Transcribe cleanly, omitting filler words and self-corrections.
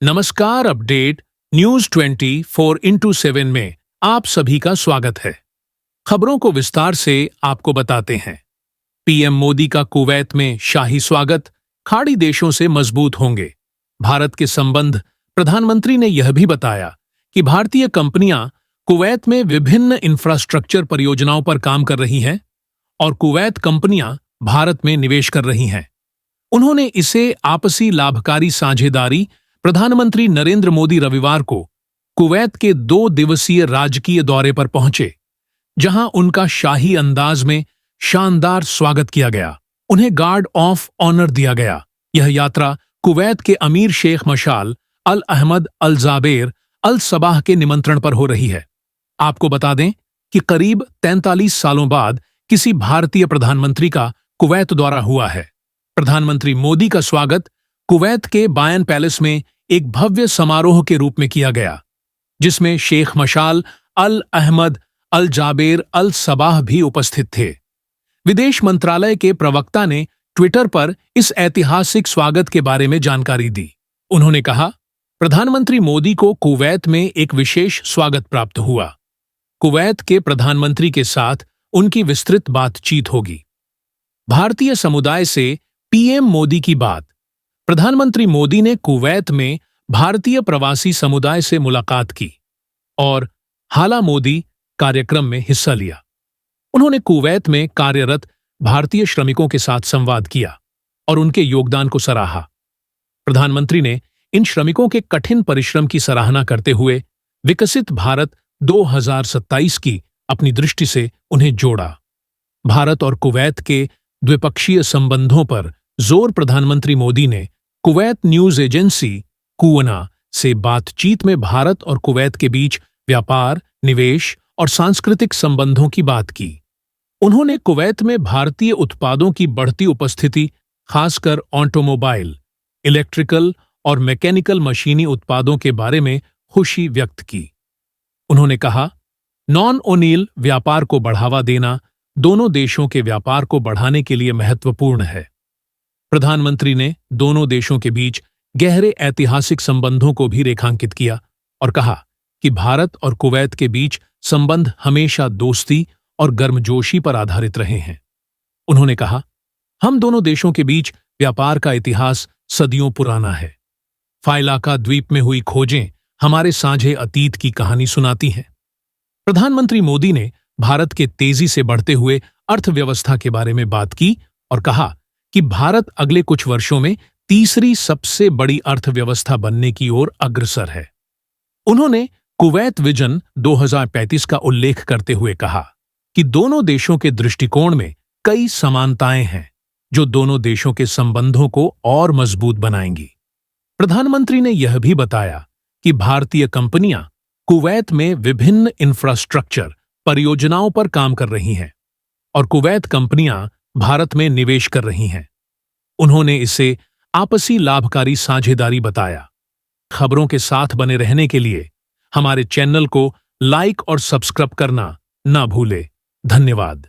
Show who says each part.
Speaker 1: नमस्कार। Update news 24x7 में आप सभी का स्वागत है। खबरों को विस्तार से आपको बताते हैं। पीएम मोदी का कुवैत में शाही स्वागत, खाड़ी देशों से मजबूत होंगे भारत के संबंध। प्रधानमंत्री ने यह भी बताया कि भारतीय कंपनियां कुवैत में विभिन्न इंफ्रास्ट्रक्चर परियोजनाओं पर काम कर रही हैं और कुवैत कंपनियां भारत में निवेश कर रही हैं। उन्होंने इसे आपसी लाभकारी साझेदारी। प्रधानमंत्री नरेंद्र मोदी रविवार को कुवैत के 2 दिवसीय राजकीय दौरे पर पहुंचे, जहां उनका शाही अंदाज में शानदार स्वागत किया गया। उन्हें गार्ड ऑफ ऑनर दिया गया। यह यात्रा कुवैत के अमीर शेख मशाल अल अहमद अल जाबेर अल सबाह के निमंत्रण पर हो रही है। आपको बता दें कि करीब 43 सालों बाद किसी भारतीय प्रधानमंत्री का कुवैत दौरा हुआ है। प्रधानमंत्री मोदी का स्वागत कुवैत के बायन पैलेस में एक भव्य समारोह के रूप में किया गया, जिसमें शेख मशाल अल अहमद अल जाबेर अल सबाह भी उपस्थित थे। विदेश मंत्रालय के प्रवक्ता ने ट्विटर पर इस ऐतिहासिक स्वागत के बारे में जानकारी दी। उन्होंने कहा, प्रधानमंत्री मोदी को कुवैत में एक विशेष स्वागत प्राप्त हुआ। कुवैत के प्रधानमंत्री के साथ उनकी विस्तृत बातचीत होगी। भारतीय समुदाय से पीएम मोदी की बात। प्रधानमंत्री मोदी ने कुवैत में भारतीय प्रवासी समुदाय से मुलाकात की और हाला मोदी कार्यक्रम में हिस्सा लिया। उन्होंने कुवैत में कार्यरत भारतीय श्रमिकों के साथ संवाद किया और उनके योगदान को सराहा। प्रधानमंत्री ने इन श्रमिकों के कठिन परिश्रम की सराहना करते हुए विकसित भारत 2027 की अपनी दृष्टि से उन्हें जोड़ा। भारत और कुवैत के द्विपक्षीय संबंधों पर जोर प्रधानमंत्री मोदी ने कुवैत न्यूज एजेंसी कुवना से बातचीत में भारत और कुवैत के बीच व्यापार, निवेश और सांस्कृतिक संबंधों की बात की। उन्होंने कुवैत में भारतीय उत्पादों की बढ़ती उपस्थिति, खासकर ऑटोमोबाइल, इलेक्ट्रिकल और मैकेनिकल मशीनी उत्पादों के बारे में खुशी व्यक्त की। उन्होंने कहा, नॉन ओनील व्यापार को बढ़ावा देना दोनों देशों के व्यापार को बढ़ाने के लिए महत्वपूर्ण है। प्रधानमंत्री ने दोनों देशों के बीच गहरे ऐतिहासिक संबंधों को भी रेखांकित किया और कहा कि भारत और कुवैत के बीच संबंध हमेशा दोस्ती और गर्मजोशी पर आधारित रहे हैं। उन्होंने कहा, हम दोनों देशों के बीच व्यापार का इतिहास सदियों पुराना है। फाइलाका द्वीप में हुई खोजें हमारे साझे अतीत की कहानी सुनाती हैं। प्रधानमंत्री मोदी ने भारत के तेजी से बढ़ते हुए अर्थव्यवस्था के बारे में बात की और कहा कि भारत अगले कुछ वर्षों में तीसरी सबसे बड़ी अर्थव्यवस्था बनने की ओर अग्रसर है। उन्होंने कुवैत विजन 2035 का उल्लेख करते हुए कहा कि दोनों देशों के दृष्टिकोण में कई समानताएं हैं, जो दोनों देशों के संबंधों को और मजबूत बनाएंगी। प्रधानमंत्री ने यह भी बताया कि भारतीय कंपनियां कुवैत में विभिन्न इंफ्रास्ट्रक्चर परियोजनाओं पर काम कर रही हैं और कुवैत कंपनियां भारत में निवेश कर रही हैं। उन्होंने इसे आपसी लाभकारी साझेदारी बताया। खबरों के साथ बने रहने के लिए हमारे चैनल को लाइक और सब्सक्राइब करना ना भूले। धन्यवाद।